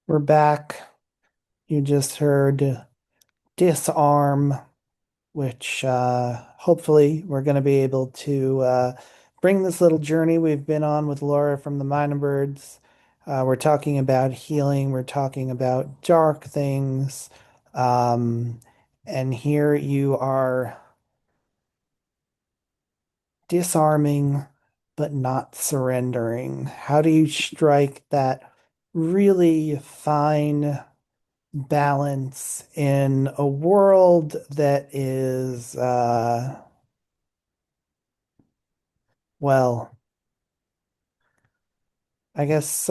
We're back. You just heard Disarm, which hopefully we're going to be able to bring this little journey we've been on with Laura from the Mynabirds. We're talking about healing, we're talking about dark things. Um, and here you are disarming but not surrendering. How do you strike that really fine balance in a world that is, well, I guess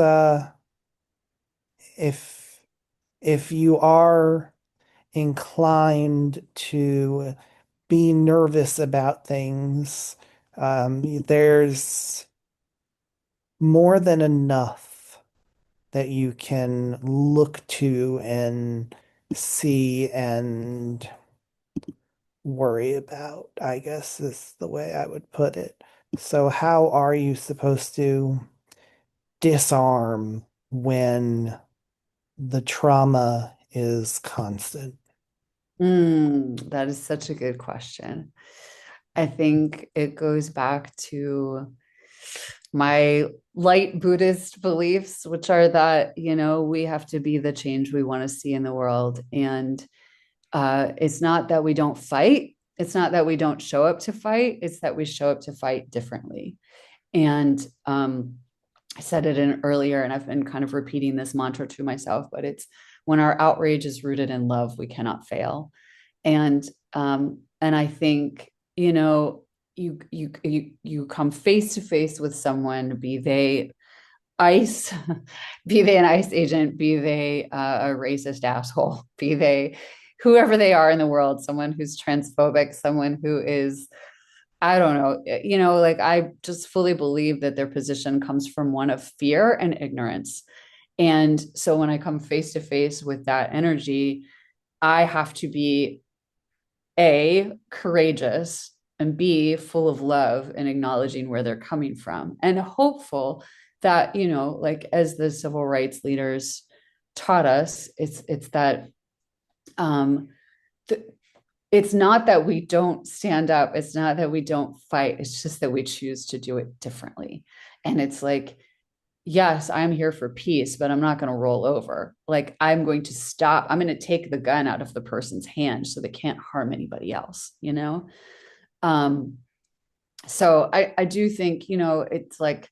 if if you are inclined to be nervous about things, there's more than enough that you can look to and see and worry about, I guess is the way I would put it. So, how are you supposed to disarm when the trauma is constant? That is such a good question. I think it goes back to my light Buddhist beliefs, which are that, we have to be the change we want to see in the world. And it's not that we don't fight, it's not that we don't show up to fight, it's that we show up to fight differently. And I said it in earlier, and I've been kind of repeating this mantra to myself, but it's when our outrage is rooted in love, we cannot fail. And I think, you come face to face with someone, be they ICE, be they an ICE agent, be they a racist asshole, be they whoever they are in the world, someone who's transphobic, someone who is, I don't know, like I just fully believe that their position comes from one of fear and ignorance. And so when I come face to face with that energy, I have to be A, courageous, and B, full of love and acknowledging where they're coming from and hopeful that, like as the civil rights leaders taught us, it's that um, th- it's not that we don't stand up, it's not that we don't fight, it's just that we choose to do it differently. And it's like, yes, I'm here for peace, but I'm not going to roll over. Like, I'm going to stop. I'm going to take the gun out of the person's hand so they can't harm anybody else? Um, so I do think, it's like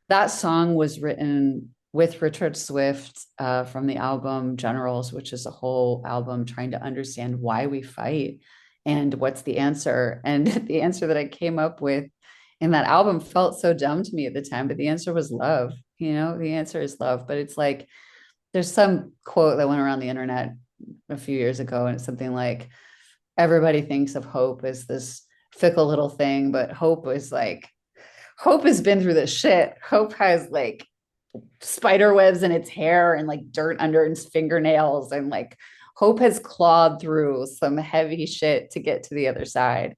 that song was written with Richard Swift from the album Generals, which is a whole album trying to understand why we fight and what's the answer. And the answer that I came up with in that album felt so dumb to me at the time, but the answer was love. The answer is love. But it's like there's some quote that went around the internet a few years ago, and it's something like everybody thinks of hope as this fickle little thing, but hope has been through this shit. Hope has like spider webs in its hair and like dirt under its fingernails, and like hope has clawed through some heavy shit to get to the other side.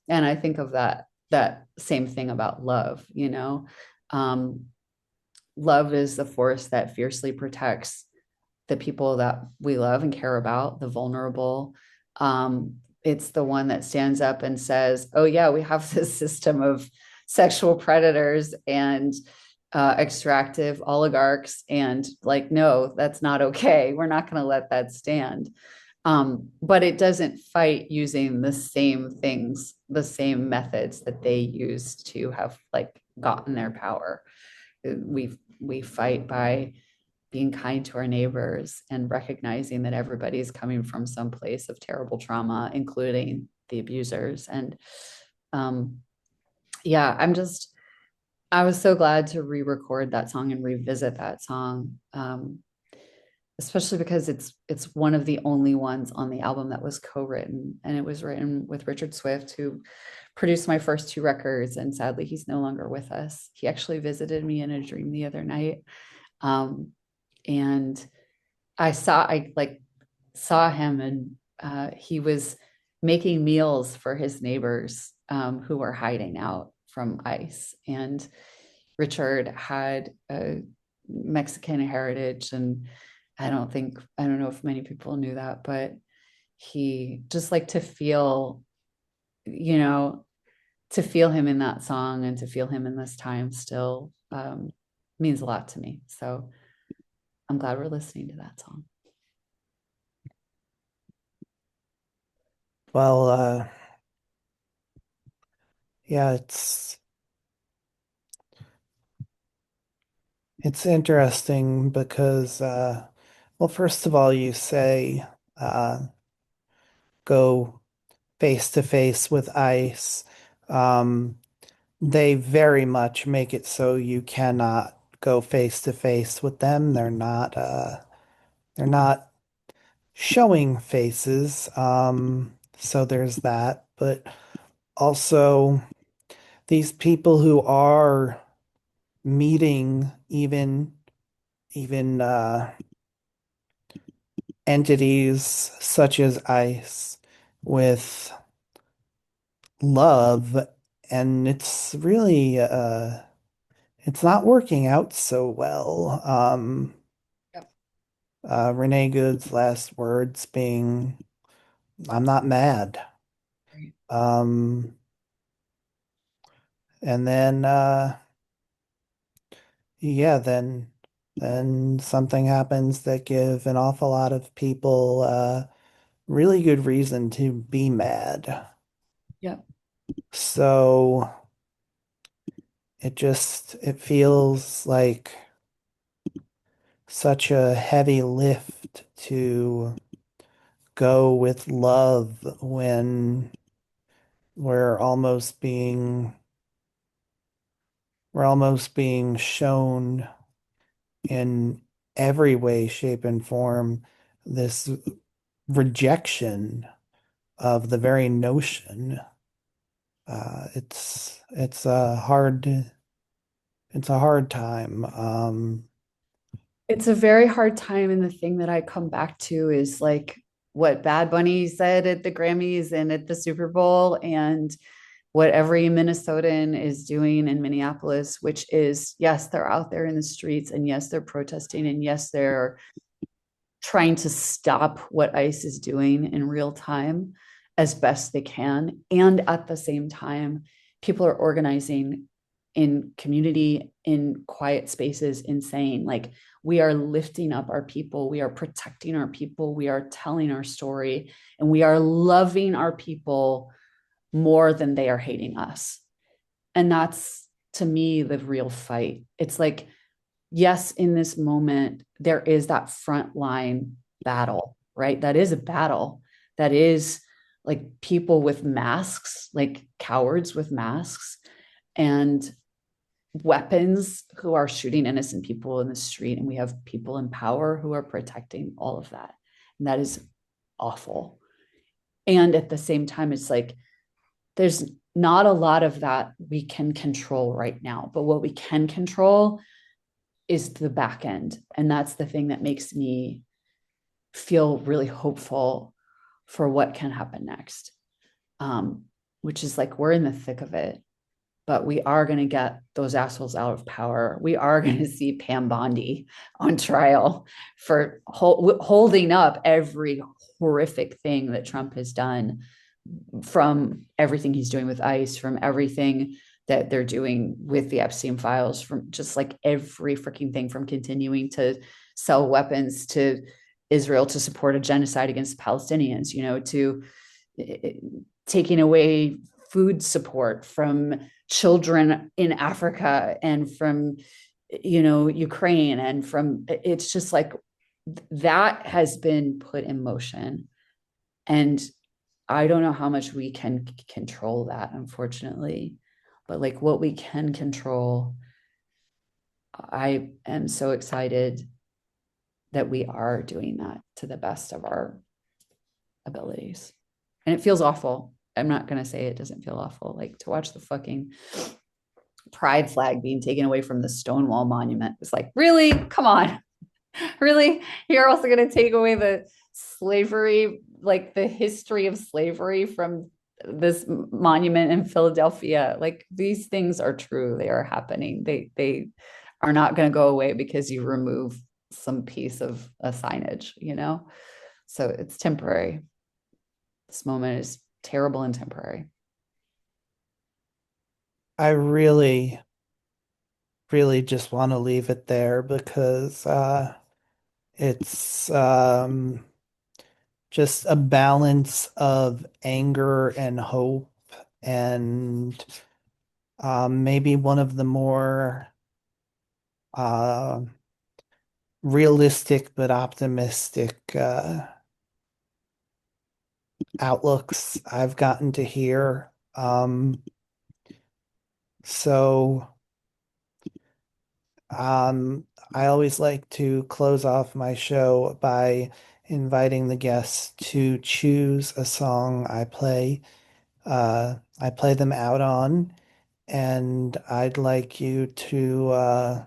And I think of that same thing about love. um, love is the force that fiercely protects the people that we love and care about, the vulnerable. It's the one that stands up and says, oh, yeah, we have this system of sexual predators and extractive oligarchs. And like, no, that's not okay. We're not going to let that stand. But it doesn't fight using the same things, the same methods that they used to have like gotten their power. We fight by being kind to our neighbors and recognizing that everybody is coming from some place of terrible trauma, including the abusers. And um, yeah, I was so glad to re-record that song and revisit that song, especially because it's one of the only ones on the album that was co-written, and it was written with Richard Swift, who produced my first two records. And sadly, he's no longer with us. He actually visited me in a dream the other night. Um, and I like saw him, and he was making meals for his neighbors who were hiding out from ICE. And Richard had a Mexican heritage, and I don't know if many people knew that, but he just like to feel, you know, to feel him in that song and to feel him in this time still means a lot to me. So I'm glad we're listening to that song. Well, yeah, it's interesting because well, first of all, you say go face to face with ice. Um, they very much make it so you cannot go face to face with them. They're not showing faces. So there's that. But also these people who are meeting even entities such as ice with love, and it's not working out so well. Yep. Renee Good's last words being, "I'm not mad." Right. Um, and then yeah, then something happens that give an awful lot of people really good reason to be mad. Yep. So it feels like such a heavy lift to go with love when we're almost being we're almost being shown in every way, shape, and form this rejection of the very notion. It's a hard time. It's a very hard time. And the thing that I come back to is like what Bad Bunny said at the Grammys and at the Super Bowl, and what every Minnesotan is doing in Minneapolis, which is yes, they're out there in the streets, and yes, they're protesting, and yes, they're trying to stop what ICE is doing in real time as best they can. And at the same time, people are organizing in community, in quiet spaces, in saying, like, we are lifting up our people, we are protecting our people, we are telling our story, and we are loving our people more than they are hating us. And that's to me the real fight. It's like, yes, in this moment, there is that frontline battle, right? That is a battle. That is like people with masks, like cowards with masks and weapons who are shooting innocent people in the street. And we have people in power who are protecting all of that. And that is awful. And at the same time, it's like there's not a lot of that we can control right now. But what we can control is the back end. And that's the thing that makes me feel really hopeful for what can happen next. Um, which is like we're in the thick of it, but we are going to get those assholes out of power. We are going to see Pam Bondi on trial for holding up every horrific thing that Trump has done, from everything he's doing with ICE, from everything that they're doing with the Epstein files, from just like every freaking thing, from continuing to sell weapons to Israel to support a genocide against Palestinians, to taking away food support from children in Africa and from, Ukraine, and from, it's just like that has been put in motion. And I don't know how much we can control that, unfortunately. But like what we can control, I am so excited that we are doing that to the best of our abilities. And it feels awful. I'm not going to say it doesn't feel awful. Like to watch the fucking pride flag being taken away from the Stonewall Monument. It's like, really? Come on. Really? You're also going to take away the slavery, like the history of slavery from this monument in Philadelphia. Like these things are true. They are happening. They are not going to go away because you remove some piece of a signage, you know? So it's temporary. This moment is terrible and temporary. I really, really just want to leave it there because it's just a balance of anger and hope and maybe one of the more uh, realistic but optimistic outlooks I've gotten to hear. So I always like to close off my show by inviting the guests to choose a song I play them out on, and I'd like you to,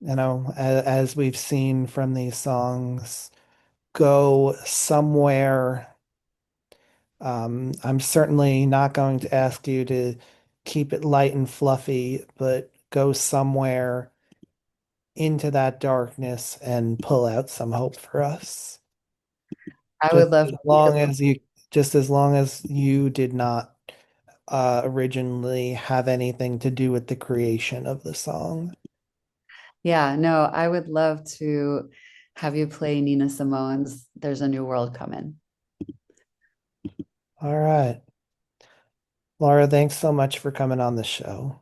as we've seen from these songs, go somewhere. I'm certainly not going to ask you to keep it light and fluffy, but go somewhere into that darkness and pull out some hope for us. I Just would love as to. long as you, just as long as you did not originally have anything to do with the creation of the song. Yeah, no, I would love to have you play Nina Simone's There's a New World Coming. All right. Laura, thanks so much for coming on the show.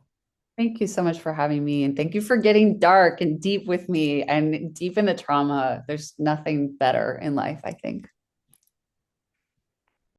Thank you so much for having me. And thank you for getting dark and deep with me and deep in the trauma. There's nothing better in life, I think.